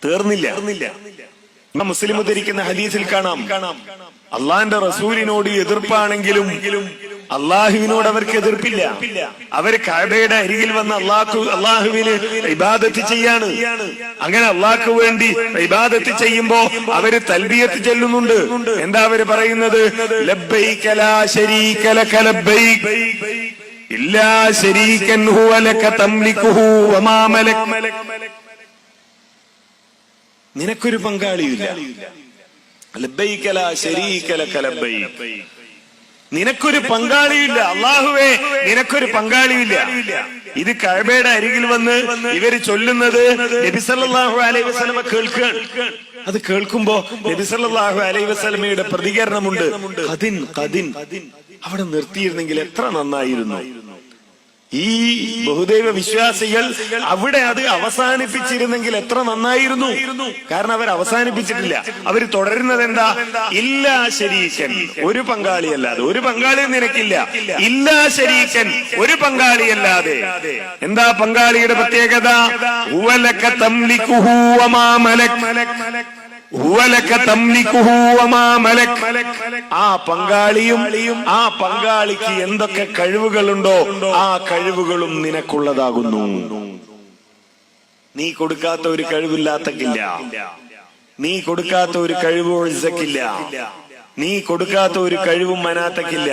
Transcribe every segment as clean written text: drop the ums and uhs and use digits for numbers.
തീർന്നില്ല. മുസ്ലിം ഉദ്ധരിക്കുന്ന ഹദീസിൽ കാണാം, അള്ളാന്റെ റസൂലിനോട് എതിർപ്പാണെങ്കിലും അള്ളാഹുവിനോട് അവർക്ക് എതിർപ്പില്ല. അവര് കഅബയുടെ അരികിൽ വന്ന് അള്ളാഹുവിന് ഇബാദത്ത് ചെയ്യാണ്. അങ്ങനെ അള്ളാഹ്ക്ക് വേണ്ടി ഇബാദത്ത് ചെയ്യുമ്പോ അവര് തൽബിയത്ത് ചൊല്ലുന്നുണ്ട്. എന്താ അവര് പറയുന്നത്? ലബ്ബൈക ലാ ശരീക ലക ലബ്ബൈക ഇല്ലാ ശരീകൻ ഹുവ ലക തംലികുഹു വമാ മലക്. നിനക്കൊരു പങ്കാളിയില്ല. ലബ്ബൈക ലാ ശരീക ലക ലബ്ബൈക, നിനക്കൊരു പങ്കാളിയില്ല. അള്ളാഹുവേ, നിനക്കൊരു പങ്കാളിയില്ല. ഇത് കഅബയുടെ അരികിൽ വന്ന് ഇവര് ചൊല്ലുന്നത് നബി സല്ലല്ലാഹു അലൈഹി വസല്ലമ കേൾക്കുകയാണ്. അത് കേൾക്കുമ്പോ നബി സല്ലല്ലാഹു അലൈഹി വസല്ലമയുടെ പ്രതികരണമുണ്ട്, ഖദിൻ. അവിടെ നിർത്തിയിരുന്നെങ്കിൽ എത്ര നന്നായിരുന്നു. ഈ ബഹുദൈവ വിശ്വാസികൾ അവിടെ അത് അവസാനിപ്പിച്ചിരുന്നെങ്കിൽ എത്ര നന്നായിരുന്നു. കാരണം അവർ അവസാനിപ്പിച്ചിട്ടില്ല. അവർ തുടരുന്നത് എന്താ? ഇല്ലാ ശരീകൻ, ഒരു പങ്കാളിയല്ലാതെ. ഒരു പങ്കാളി നിനക്കില്ല. ഇല്ലാ ശരീകൻ, ഒരു പങ്കാളിയല്ലാതെ. എന്താ പങ്കാളിയുടെ പ്രത്യേകത? ഹുവ ലക തംലികുഹു വമാ മലക്. ആ പങ്കാളിയും ആ പങ്കാളിക്ക് എന്തൊക്കെ കഴിവുകളുണ്ടോ ആ കഴിവുകളും നിനക്കുള്ളതാകുന്നു. നീ കൊടുക്കാത്ത ഒരു കഴിവില്ലാത്തക്കില്ല. നീ കൊടുക്കാത്ത ഒരു കഴിവ് ഇസ്സക്കില്ല. നീ കൊടുക്കാത്ത ഒരു കഴിവും മനാത്തക്കില്ല.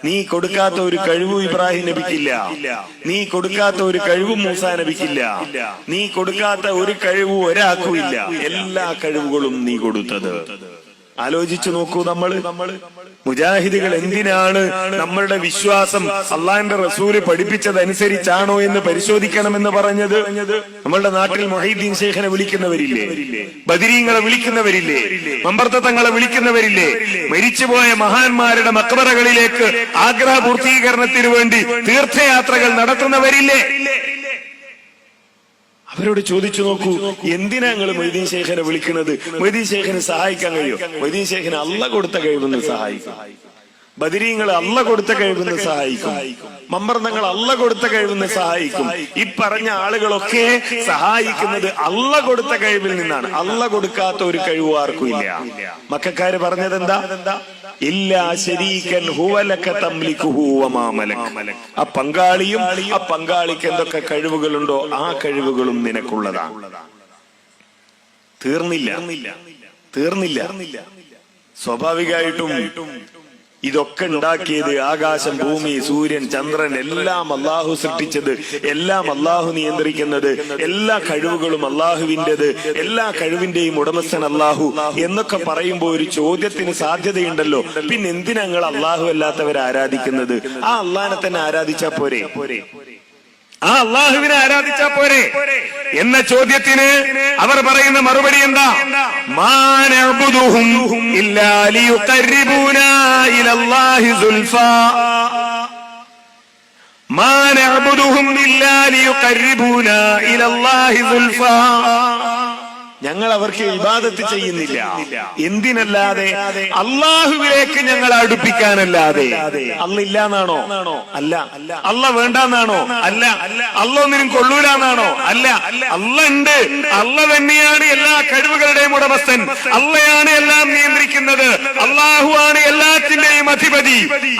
നീ കൊടുക്കാത്ത ഒരു കഴിവും ഇബ്രാഹിം നബിക്കില്ല. നീ കൊടുക്കാത്ത ഒരു കഴിവും മൂസാ നബിക്കില്ല. നീ കൊടുക്കാത്ത ഒരു കഴിവും ഒരാൾക്കുമില്ല. എല്ലാ കഴിവുകളും നീ കൊടുത്തത്. ആലോചിച്ചു നോക്കൂ. മുജാഹിദുകൾ എന്തിനാണ് നമ്മളുടെ വിശ്വാസം അള്ളാഹിന്റെ റസൂല് പഠിപ്പിച്ചതനുസരിച്ചാണോ എന്ന് പരിശോധിക്കണമെന്ന് പറഞ്ഞത്? നമ്മളുടെ നാട്ടിൽ മുഹീദ്ദീൻ ശൈഖിനെ വിളിക്കുന്നവരില്ലേ? ബദരീങ്ങളെ വിളിക്കുന്നവരില്ലേ? മമ്പർത്ത തങ്ങളെ വിളിക്കുന്നവരില്ലേ? മരിച്ചുപോയ മഹാന്മാരുടെ മക്ബറകളിലേക്ക് ആഗ്രഹ പൂർത്തീകരണത്തിന് വേണ്ടി തീർത്ഥയാത്രകൾ നടത്തുന്നവരില്ലേ? അവരോട് ചോദിച്ചു നോക്കൂ, എന്തിനാ നിങ്ങൾ മൊയ്തീൻ ശൈഖിനെ വിളിക്കുന്നത്? മൊയ്തീൻ ശൈഖിനെ സഹായിക്കാൻ കഴിയോ? മൊയ്തീൻ ശൈഖിനെ അള്ളാഹ് കൊടുത്ത കഴിവെന്ന് സഹായിക്കും. ബദരീങ്ങൾ അള്ളാഹ് കൊടുത്ത കഴിവെന്ന് സഹായിക്കും. മമ്പർന്നങ്ങൾ അള്ളാഹ് കൊടുത്ത കഴിവെന്ന് സഹായിക്കും. ഈ പറഞ്ഞ ആളുകളൊക്കെ സഹായിക്കുന്നത് അള്ളാഹ് കൊടുത്ത കഴിവിൽ നിന്നാണ്. അള്ളാഹ് കൊടുക്കാത്ത ഒരു കഴിവ് ആർക്കും ഇല്ല. മക്കക്കാര് പറഞ്ഞത് എന്താ? ഇല്ലാ ശരീകൻ ഹുവ ലക തംലികുഹു വമാ മലക്. ആ പങ്കാളിയും ആ പങ്കാളിക്ക് എന്തൊക്കെ കഴിവുകളുണ്ടോ ആ കഴിവുകളും നിനക്കുള്ളതാണ്. തീർന്നില്ല. സ്വാഭാവികമായിട്ടും ഇതൊക്കെ ഉണ്ടാക്കിയത് ആകാശം, ഭൂമി, സൂര്യൻ, ചന്ദ്രൻ എല്ലാം അള്ളാഹു സൃഷ്ടിച്ചത്, എല്ലാം അള്ളാഹു നിയന്ത്രിക്കുന്നത്, എല്ലാ കഴിവുകളും അള്ളാഹുവിൻ്റെത്, എല്ലാ കഴിവിന്റെയും ഉടമസ്ഥൻ അള്ളാഹു എന്നൊക്കെ പറയുമ്പോൾ ഒരു ചോദ്യത്തിന് സാധ്യതയുണ്ടല്ലോ. പിന്നെ എന്തിനാ നിങ്ങൾ അള്ളാഹു അല്ലാത്തവരെ ആരാധിക്കുന്നത്? ആ അള്ളാഹിനെ തന്നെ ആരാധിച്ചാ പോരെ? ആ അള്ളാഹുവിനെ ആരാധിച്ചാ പോരെ എന്ന ചോദ്യത്തിന് അവർ പറയുന്ന മറുപടി എന്താ? മാ നഅ്ബുദുഹും ഇല്ലാ ലിയുഖർരിബൂനാ ഇലല്ലാഹി സുൽഫാ. മാ നഅ്ബുദുഹും ഇല്ലാ ലിയുഖർരിബൂനാ ഇലല്ലാഹി സുൽഫാ. ഞങ്ങൾ അവർക്ക് ഇബാദത്ത് ചെയ്യുന്നില്ല. എന്തിനല്ലാതെ? അള്ളാഹുവിലേക്ക് ഞങ്ങൾ അടുപ്പിക്കാനല്ലാതെ. അല്ല ഇല്ലാന്നാണോ? അല്ല. അല്ല വേണ്ടെന്നാണോ? അല്ല. അല്ല ഒന്നിനും കൊള്ളൂലെന്നാണോ? അല്ല. അല്ല ഉണ്ട്. അല്ല തന്നെയാണ് എല്ലാ കഴിവുകളുടെയും ഉടമസ്ഥൻ. അള്ളയാണ് എല്ലാം നിയന്ത്രിക്കുന്നത്. അള്ളാഹു ആണ് എല്ലാത്തിന്റെയും അധിപതി.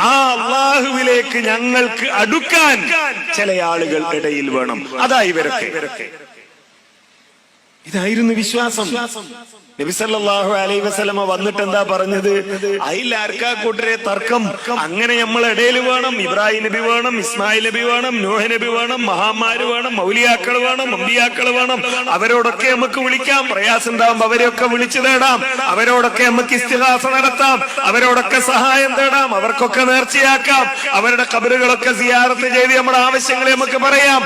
ആ അള്ളാഹുവിലേക്ക് ഞങ്ങൾക്ക് അടുക്കാൻ ചില ആളുകൾ ഇടയിൽ വേണം. അതാ ഇവരൊക്കെ. ഇതായിരുന്നു വിശ്വാസം. നബി സല്ലല്ലാഹു അലൈഹി വസല്ലമ വന്നിട്ട് എന്താ പറഞ്ഞത്? അയിലാർക്കാ കൂട്ടരെ തർക്കം? അങ്ങനെ നമ്മളെ ഇടയിൽ വേണം. ഇബ്രാഹിം നബി വേണം, ഇസ്മായിൽ നബി വേണം, നൂഹ് നബി വേണം, മഹാന്മാര് വേണം, മൗലിയാക്കൾ വേണം, അമ്പിയാക്കൾ വേണം. അവരോടൊക്കെ നമുക്ക് വിളിക്കാം. പ്രയാസം ഉണ്ടാകുമ്പോ അവരെയൊക്കെ വിളിച്ചു തേടാം. അവരോടൊക്കെ നമുക്ക് ഇസ്തിഗാസ നടത്താം. അവരോടൊക്കെ സഹായം തേടാം. അവർക്കൊക്കെ നേർച്ചയാക്കാം. അവരുടെ ഖബറുകളൊക്കെ സിയാറത്ത് ചെയ്ത് നമ്മുടെ ആവശ്യങ്ങളെ നമുക്ക് പറയാം.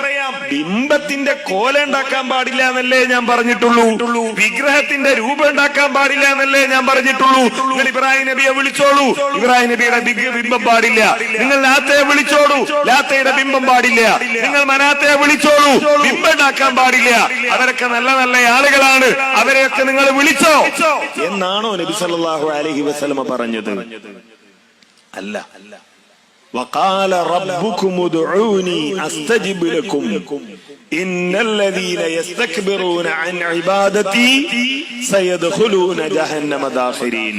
ബിംബത്തിന്റെ കോല ഉണ്ടാക്കാൻ പാടില്ല എന്നല്ലേ ഞാൻ പറഞ്ഞിട്ടുള്ളൂ. വിഗ്രഹത്തിന്റെ രൂപം ഉണ്ടാക്കാൻ പാടില്ല എന്നല്ലേ ഞാൻ പറഞ്ഞിട്ടുള്ളൂ. നിങ്ങൾ ഇബ്രാഹിം നബിയെ വിളിച്ചോളൂ, ഇബ്രാഹിം നബിയുടെ ബിംബം പാടില്ല. നിങ്ങൾ ലാത്തയെ വിളിച്ചോളൂ, ലാത്തയുടെ ബിംബം പാടില്ല. നിങ്ങൾ മനാത്തയെ വിളിച്ചോളൂ, ബിംബം ഉണ്ടാക്കാൻ പാടില്ല. അവരൊക്കെ നല്ല നല്ല ആളുകളാണ്, അവരെയൊക്കെ നിങ്ങൾ വിളിച്ചോ എന്നാണോ നബി സല്ലല്ലാഹു അലൈഹി വസല്ലമ പറഞ്ഞത്? അല്ല. വഖാല റബ്ബുകും ഉദ്ഊനി അസ്തജിബ് ലക്കും. ഇന്നല്ലദീന യസ്തക്ബിറൂന അൻ ഇബാദതി സയദ്ഖുലൂന ജഹന്നമ ദാഖിരീൻ.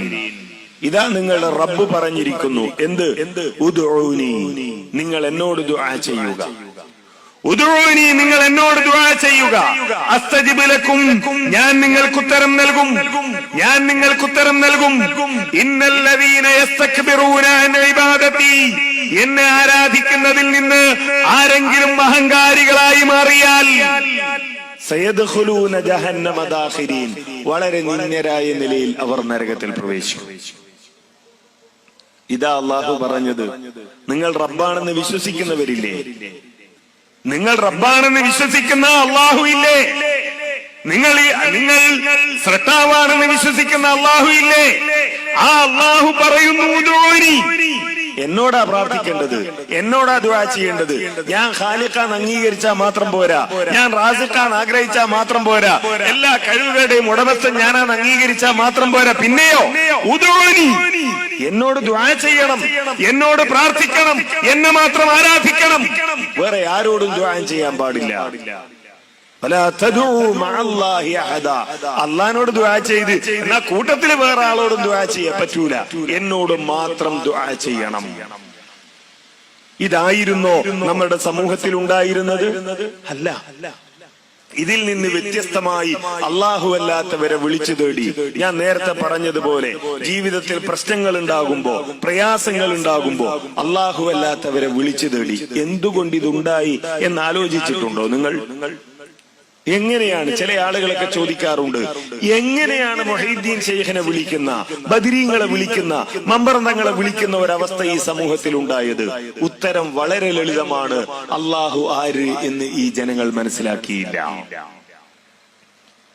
ഇതാ നിങ്ങളുടെ റബ്ബ് പറഞ്ഞിരിക്കുന്നു. എന്ത്? ഉദ്ഉനി, നിങ്ങൾ എന്നോട് ദുആ ചെയ്യുക. ഉദ്ഉനി, നിങ്ങൾ എന്നോട് ദുആ ചെയ്യുക. അസ്തജിബ് ലക്കും, ഞാൻ നിങ്ങൾക്ക് ഉത്തരം നൽകും. ഞാൻ നിങ്ങൾക്ക് ഉത്തരം നൽകും. ഇന്നല്ലദീന യസ്തക്ബിറൂന അൻ ഇബാദതി, എന്നെ ആരാധിക്കുന്നതിൽ നിന്ന് ആരെങ്കിലും അഹങ്കാരികളായി മാറിയാൽ സയദ്ഖുലൂന ജഹന്നമ ദാഖിരീൻ, വളരെ നിന്ദ്യരായ നിലയിൽ അവർ നരകത്തിൽ പ്രവേശിക്കും. ഇതാ അല്ലാഹു പറഞ്ഞത്. നിങ്ങൾ റബ്ബാണെന്ന് വിശ്വസിക്കുന്നവരില്ലേ? നിങ്ങൾ റബ്ബാണെന്ന് വിശ്വസിക്കുന്ന അല്ലാഹു ഇല്ലേ? നിങ്ങൾ സ്രഷ്ടാവാണെന്ന് വിശ്വസിക്കുന്ന അല്ലാഹു ഇല്ലേ? ആ അല്ലാഹു പറയുന്നു, ഉദ്ഉനി, എന്നോടാ പ്രാർത്ഥിക്കേണ്ടത്, എന്നോടാ ദുആ ചെയ്യേണ്ടത്. ഞാൻ ഖാലിഖാൻ അംഗീകരിച്ചാൽ മാത്രം പോരാ, ഞാൻ റാസിഖാൻ ആഗ്രഹിച്ചാൽ മാത്രം പോരാ, എല്ലാ കഴിവുകളുടെയും ഉടമസ്ഥൻ ഞാനാണ് അംഗീകരിച്ചാൽ മാത്രം പോരാ. പിന്നെയോ ഉദ്ഉനി, എന്നോട് ദുആ ചെയ്യണം, എന്നോട് പ്രാർത്ഥിക്കണം, എന്നെ മാത്രം ആരാധിക്കണം. വേറെ ആരോടും ദുആ ചെയ്യാൻ പാടില്ല. അള്ളാഹിനോട് ദുആ ചെയ്ത് എന്നാ കൂട്ടത്തിൽ വേറെ ആളോടും ദുആ ചെയ്യാൻ പറ്റൂല. എന്നോട് മാത്രം ദുആ ചെയ്യണം. ഇതായിരുന്നോ നമ്മുടെ സമൂഹത്തിൽ ഉണ്ടായിരുന്നത്? അല്ല. ഇതിൽ നിന്ന് വ്യത്യസ്തമായി അള്ളാഹു അല്ലാത്തവരെ വിളിച്ചു തേടി, ഞാൻ നേരത്തെ പറഞ്ഞതുപോലെ ജീവിതത്തിൽ പ്രശ്നങ്ങൾ ഉണ്ടാകുമ്പോ, പ്രയാസങ്ങൾ ഉണ്ടാകുമ്പോ അള്ളാഹു അല്ലാത്തവരെ വിളിച്ചു തേടി. എന്തുകൊണ്ട് ഇതുണ്ടായി എന്ന് ആലോചിച്ചിട്ടുണ്ടോ നിങ്ങൾ? എങ്ങനെയാണ്? ചില ആളുകളൊക്കെ ചോദിക്കാറുണ്ട്, എങ്ങനെയാണ് മുഹീദ്ദീൻ ശൈഖിനെ വിളിക്കുന്ന, ബദരീങ്ങളെ വിളിക്കുന്ന, മമ്പറന്തങ്ങളെ വിളിക്കുന്ന ഒരവസ്ഥ ഈ സമൂഹത്തിൽ ഉണ്ടായത്? ഉത്തരം വളരെ ലളിതമാണ്. അള്ളാഹു ആര് എന്ന് ഈ ജനങ്ങൾ മനസ്സിലാക്കിയില്ല.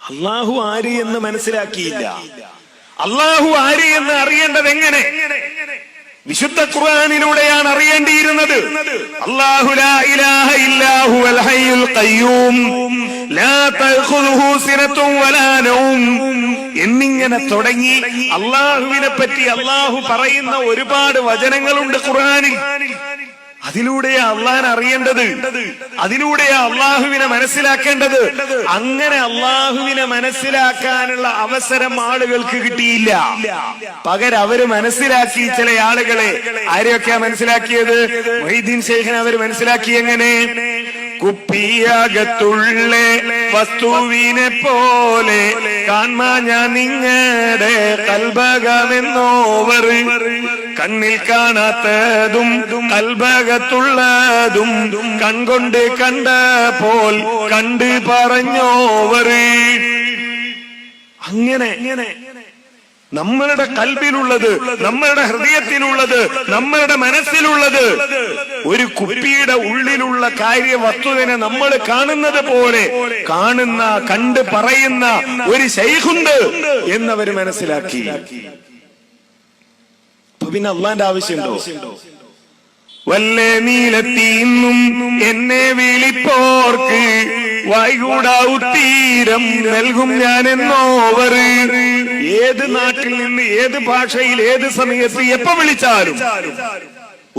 അള്ളാഹു ആര് എന്ന് മനസ്സിലാക്കിയില്ല. അള്ളാഹു ആര് എന്ന് അറിയേണ്ടത് എങ്ങനെ? വിശുദ്ധ ഖുർആനിലൂടെയാണ് അറിയേണ്ടിയിരുന്നത്. അല്ലാഹു ലാ ഇലാഹ ഇല്ലാ ഹുവൽ ഹയ്യുൽ ഖയ്യൂം ലാ തഖുദുഹു സിനത്തുൻ വലാ നൗം എന്നിങ്ങനെ തുടങ്ങി അല്ലാഹുവിനെ പറ്റി അല്ലാഹു പറയുന്ന ഒരുപാട് വചനങ്ങളുണ്ട് ഖുർആനിൽ. അതിലൂടെയാ അള്ളാഹിനെ അറിയേണ്ടത്, അതിലൂടെയാ അള്ളാഹുവിനെ മനസ്സിലാക്കേണ്ടത്. അങ്ങനെ അള്ളാഹുവിനെ മനസ്സിലാക്കാനുള്ള അവസരം ആളുകൾക്ക് കിട്ടിയില്ല. പകരം അവര് മനസ്സിലാക്കി ചില ആളുകളെ. ആരെയൊക്കെയാ മനസ്സിലാക്കിയത്? മുഹീദ്ദീൻ ശൈഖിനെ അവര് മനസ്സിലാക്കി. എങ്ങനെ? കുപ്പിയകത്തുള്ള വസ്തുവിനെ പോലെ കാൺമാ ഞാൻ നിങ്ങളുടെ കൽബകമെന്നോവർ, കണ്ണിൽ കാണാത്തതും കൽബകത്തുള്ളതും കൺകൊണ്ട് കണ്ട പോൽ കണ്ട് പറഞ്ഞോവർ. അങ്ങനെ നമ്മളുടെ കൽബിലുള്ളത്, നമ്മളുടെ ഹൃദയത്തിലുള്ളത്, നമ്മളുടെ മനസ്സിലുള്ളത്, ഒരു കുപ്പിയുടെ ഉള്ളിലുള്ള കാര്യവസ്തുവിനെ നമ്മൾ കാണുന്നത് പോലെ കാണുന്ന, കണ്ട് പറയുന്ന ഒരു ശൈഖുണ്ട് എന്നവര് മനസ്സിലാക്കി. അപ്പൊ പിന്നെ അള്ളാന്റെ ആവശ്യമുണ്ടോ? വല്ല നീലത്തീന്നും എന്നെ വിളിപ്പോർക്ക് വൈകൂടാവുത്തീരം നൽകും ഞാൻ എന്നോവർ. ഏത് നാട്ടിൽ നിന്ന്, ഏത് ഭാഷയിൽ, ഏത് സമയത്ത്, എപ്പോ വിളിച്ചാലും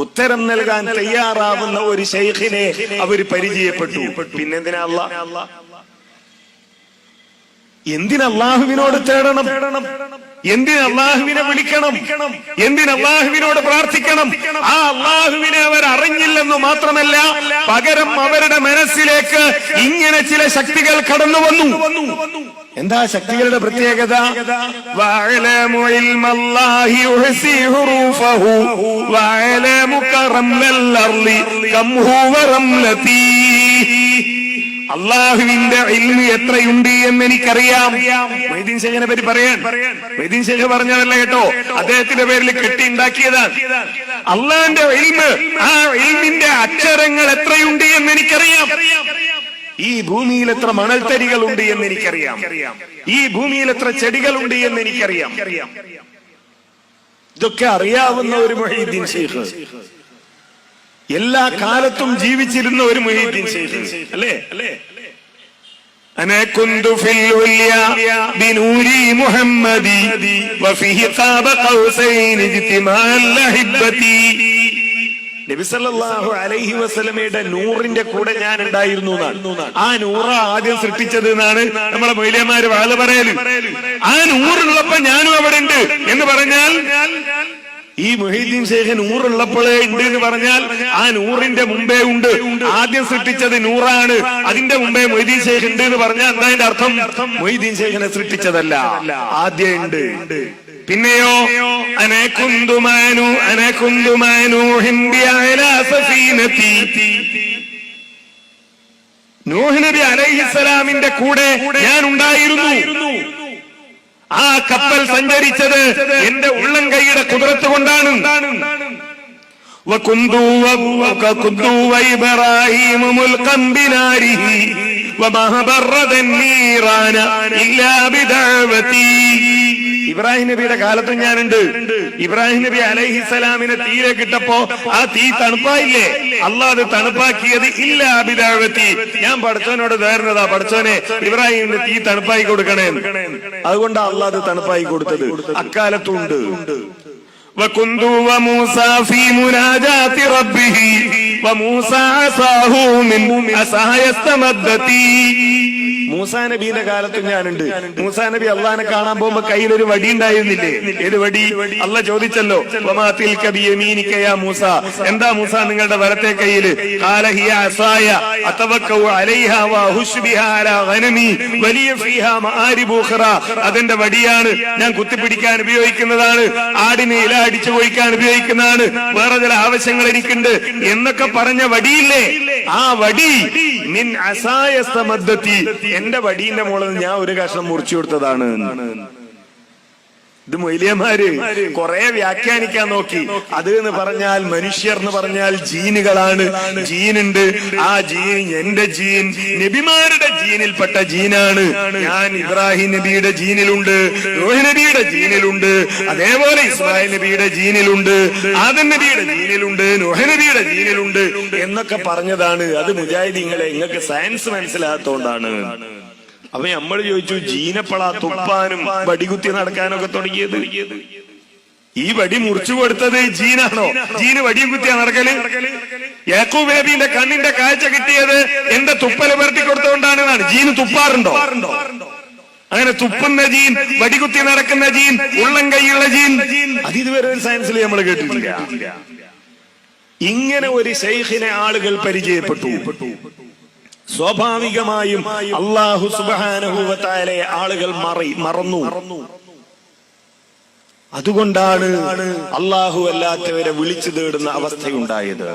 ഉത്തരം നൽകാൻ തയ്യാറാവുന്ന ഒരു ശൈഖിനെ അവര് പരിചയപ്പെട്ടു. പിന്നെന്തിനാ എന്തിനല്ലാഹുവിനോട് തേടണം? എന്തിനല്ലാഹുവിനെ വിളിക്കണം? എന്തിനല്ലാഹുവിനോട് പ്രാർത്ഥിക്കണം? ആ അല്ലാഹുവിനെ അവർ അറിഞ്ഞില്ലെന്ന് മാത്രമല്ല, പകരം അവരുടെ മനസ്സിലേക്ക് ഇങ്ങനെ ചില ശക്തികൾ കടന്നു വന്നു. എന്താ ശക്തികളുടെ പ്രത്യേകത? വഅലമു ഇൽമല്ലാഹി യുഹ്സി ഹുറൂഫഹു വഅലമു കറമൽ അർളി കം ഹുവ റംലതി. അള്ളാഹുവിന്റെ ഇൽമ് എത്രയുണ്ട് എന്ന് എനിക്കറിയാം. മുഹീദ്ദീൻ ശൈഖിനെ പറ്റി പറയാൻ മുഹീദ്ദീൻ ശൈഖ് പറഞ്ഞതല്ല കേട്ടോ, അദ്ദേഹത്തിന്റെ പേരിൽ കെട്ടിയുണ്ടാക്കിയതാണ്. അള്ളാഹിന്റെ ഇൽമ്, ആ ഇൽമിന്റെ അക്ഷരങ്ങൾ എത്രയുണ്ട് എന്ന് എനിക്കറിയാം. ഈ ഭൂമിയിൽ എത്ര മണൽത്തരികളുണ്ട് എന്ന് എനിക്കറിയാം. ഈ ഭൂമിയിൽ എത്ര ചെടികളുണ്ട് എന്ന് എനിക്കറിയാം. ഇതൊക്കെ അറിയാവുന്ന ഒരു മുഹീദ്ദീൻ ശൈഖ്, എല്ലാ കാലത്തും ജീവിച്ചിരുന്ന ഒരു മുഹീദ്ദീൻ ശൈഖ് അല്ലേ? أنا كنت في العليا بنوري محمدي وفيه قاب قوسين اجتماع الأحبة. നബി സല്ലല്ലാഹു അലൈഹി വസല്ലമയുടെ നൂറിന്റെ കൂടെ ഞാൻ ഉണ്ടായിരുന്നു എന്നാണ്. ആ നൂറ ആദ്യം സൃഷ്ടിച്ചത് എന്നാണ് നമ്മളെ മൊയ്ലിയന്മാര് വാള് പറയല്. ആ നൂറുള്ളപ്പോ ഞാനും അവിടെ ഉണ്ട് എന്ന് പറഞ്ഞാൽ, ഈ മുഹീദ്ദീൻ ശൈഖ് നൂറുള്ളപ്പോഴേ ഉണ്ട് എന്ന് പറഞ്ഞാൽ ആ നൂറിന്റെ മുമ്പേ ഉണ്ട്. ആദ്യം സൃഷ്ടിച്ചത് നൂറാണ്, അതിന്റെ മുമ്പേ മൊയ്തീൻ ശൈഖ് ഉണ്ട് എന്ന് പറഞ്ഞാൽ എന്താ അതിന്റെ അർത്ഥം? മൊയ്തീൻ ശൈഖിനെ സൃഷ്ടിച്ചതല്ല, ആദ്യം ഉണ്ട്. പിന്നെയോ നൂഹ് നബി അലൈഹിസ്സലാമിന്റെ കൂടെ ഞാൻ ഉണ്ടായിരുന്നു. ആ കപ്പൽ സഞ്ചരിച്ചത് എന്റെ ഉള്ളം കൈയുടെ കുതിരത്ത് കൊണ്ടാണ്. ഇബ്രാഹിം നബിയുടെ കാലത്തും ഞാനുണ്ട്. ഇബ്രാഹിം നബി അലൈഹിസ്സലാമിനെ തീയിലേക്ക് ഇട്ടപ്പോ ആ തീ തണുപ്പായില്ലേ? അള്ളാഹ് അത് തണുപ്പാക്കിയത് ഇല്ലാ ബിദഅവതി. ഞാൻ പഠിച്ചവനോട് നേർന്നതാ, പഠിച്ചവനെ ഇബ്രാഹിമിന് തീ തണുപ്പായി കൊടുക്കണേ, അതുകൊണ്ട് അള്ളാഹ് അത് തണുപ്പായി കൊടുത്തത്. അക്കാലത്തുണ്ട്. മൂസാ നബിയുടെ കാലത്തും ഞാനുണ്ട്. മൂസാ നബി അള്ളാഹിനെ കാണാൻ പോകുമ്പോ കയ്യിലൊരു വടി ഉണ്ടായിരുന്നില്ലേ? ഏത് വടി? അള്ളാഹ് ചോദിച്ചല്ലോ, മൂസ, എന്താ മൂസ നിങ്ങളുടെ വലത്തെ കയ്യില്? അതെന്റെ വടിയാണ്, ഞാൻ കുത്തിപ്പിടിക്കാൻ ഉപയോഗിക്കുന്നതാണ്, ആടിനെ ഇല അടിച്ചു പോയിക്കാൻ ഉപയോഗിക്കുന്നതാണ്, വേറെ ചില ആവശ്യങ്ങൾ എനിക്കുണ്ട് എന്നൊക്കെ പറഞ്ഞ വടിയില്ലേ? ആ വടി മിൻ അസായ സമദ്ദത്തി, എന്റെ വടീന്റെ മുകളിൽ ഞാൻ ഒരു കഷ്ണം മുറിച്ചു കൊടുത്തതാണ്. ഇത് മൊയ്ലിയന്മാര് കുറെ വ്യാഖ്യാനിക്കാൻ നോക്കി. അത് എന്ന് പറഞ്ഞാൽ മനുഷ്യർ എന്ന് പറഞ്ഞാൽ ജീനുകളാണ്, ജീനുണ്ട്. ആ ജീൻ എന്റെ ജീൻ നബിമാരുടെ ജീനിൽപ്പെട്ട ജീനാണ്. ഞാൻ ഇബ്രാഹിം നബിയുടെ ജീനിലുണ്ട്, നൂഹ് നബിയുടെ ജീനിലുണ്ട്, അതേപോലെ ഇസ്മായിൽ നബിയുടെ ജീനിലുണ്ട്, ആദം നബിയുടെ ജീനിലുണ്ട്, നൂഹ് നബിയുടെ ജീനിലുണ്ട് എന്നൊക്കെ പറഞ്ഞതാണ്. അത് മുജാഹിദീങ്ങളെ നിങ്ങൾക്ക് സയൻസ് മനസ്സിലാത്തോണ്ടാണ്. അപ്പൊ നമ്മൾ ചോദിച്ചു, ജീനപ്പള തുപ്പാനും വടികുത്തി നടക്കാനൊക്കെ തുടങ്ങിയത്? ഈ വടി മുറിച്ചു കൊടുത്തത് ജീനാണോ? ജീന് വടിയും കുത്തിയാ നടക്കല്? യാക്കൂബ് നബിന്റെ കണ്ണിന്റെ കാഴ്ച കിട്ടിയത് എന്റെ തുപ്പല് പുരട്ടി കൊടുത്തുകൊണ്ടാണെന്നാണ്. ജീന് തുപ്പാറുണ്ടോ? അങ്ങനെ തുപ്പുന്ന ജീൻ, വടികുത്തി നടക്കുന്ന ജീൻ, ഉള്ളം കൈയുള്ള ജീൻ, അത് ഇതുവരെ ഒരു സയൻസിൽ നമ്മൾ കേട്ടിട്ടില്ല. ഇങ്ങനെ ഒരു ശൈഖിനെ ആളുകൾ പരിചയപ്പെട്ടു. സ്വാഭാവികമായും അല്ലാഹു സുബ്ഹാനഹു വ തആലയെ ആളുകൾ മറന്നു. അതുകൊണ്ടാണ് അല്ലാഹു അല്ലാത്തവരെ വിളിച്ചു തേടുന്ന അവസ്ഥയുണ്ടായത്.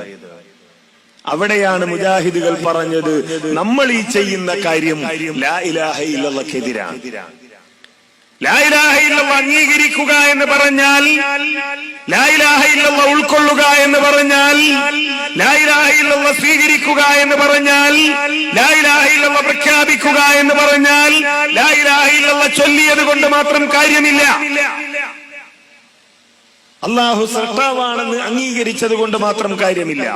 അവിടെയാണ് മുജാഹിദുകൾ പറഞ്ഞത്, നമ്മൾ ഈ ചെയ്യുന്ന കാര്യം ലാ ഇലാഹ ഇല്ലല്ലാഹ്ക്കെതിരാണ്. ലാ ഇലാഹ ഇല്ലല്ലാഹ് അംഗീകരിക്കുക എന്ന് പറഞ്ഞാൽ, ലാ ഇലാഹ ഇല്ലല്ലാഹ് ഉൾക്കൊള്ളുക എന്ന് പറഞ്ഞാൽ, ലാ ഇലാഹ ഇല്ലല്ലാഹ് സ്വീകരിക്കുക എന്ന് പറഞ്ഞാൽ, ലാ ഇലാഹ ഇല്ലല്ലാഹ് പ്രഖ്യാപിക്കുക എന്ന് പറഞ്ഞാൽ, ലാ ഇലാഹ ഇല്ലല്ലാഹ് ചൊല്ലിയത് കൊണ്ട് മാത്രം കാര്യമില്ല. അല്ലാഹു സൃഷ്ടാവാണെന്ന് അംഗീകരിച്ചത് കൊണ്ട് മാത്രം കാര്യമില്ല.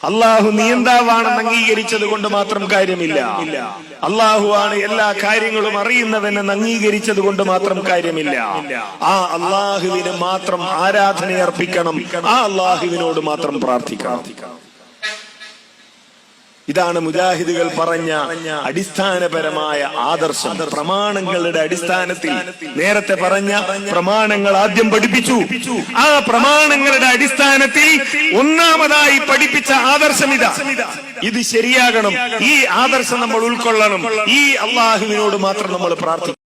അള്ളാഹു നിയന്താവാണെന്ന് അംഗീകരിച്ചത് കൊണ്ട് മാത്രം കാര്യമില്ല. അള്ളാഹു ആണ് എല്ലാ കാര്യങ്ങളും അറിയുന്നവനെന്ന് അംഗീകരിച്ചത് കൊണ്ട് മാത്രം കാര്യമില്ല. ആ അള്ളാഹുവിന് മാത്രം ആരാധനയർപ്പിക്കണം, ആ അള്ളാഹുവിനോട് മാത്രം പ്രാർത്ഥിക്കണം. ഇതാണ് മുജാഹിദുകൾ പറഞ്ഞ അടിസ്ഥാനപരമായ ആദർശം. പ്രമാണങ്ങളുടെ അടിസ്ഥാനത്തിൽ, നേരത്തെ പറഞ്ഞ പ്രമാണങ്ങൾ ആദ്യം പഠിപ്പിച്ചു. ആ പ്രമാണങ്ങളുടെ അടിസ്ഥാനത്തിൽ ഒന്നാമതായി പഠിപ്പിച്ച ആദർശം ഇതാ. ഇത് ശരിയാകണം, ഈ ആദർശം നമ്മൾ ഉൾക്കൊള്ളണം, ഈ അള്ളാഹുവിനോട് മാത്രം നമ്മൾ പ്രാർത്ഥിക്കണം.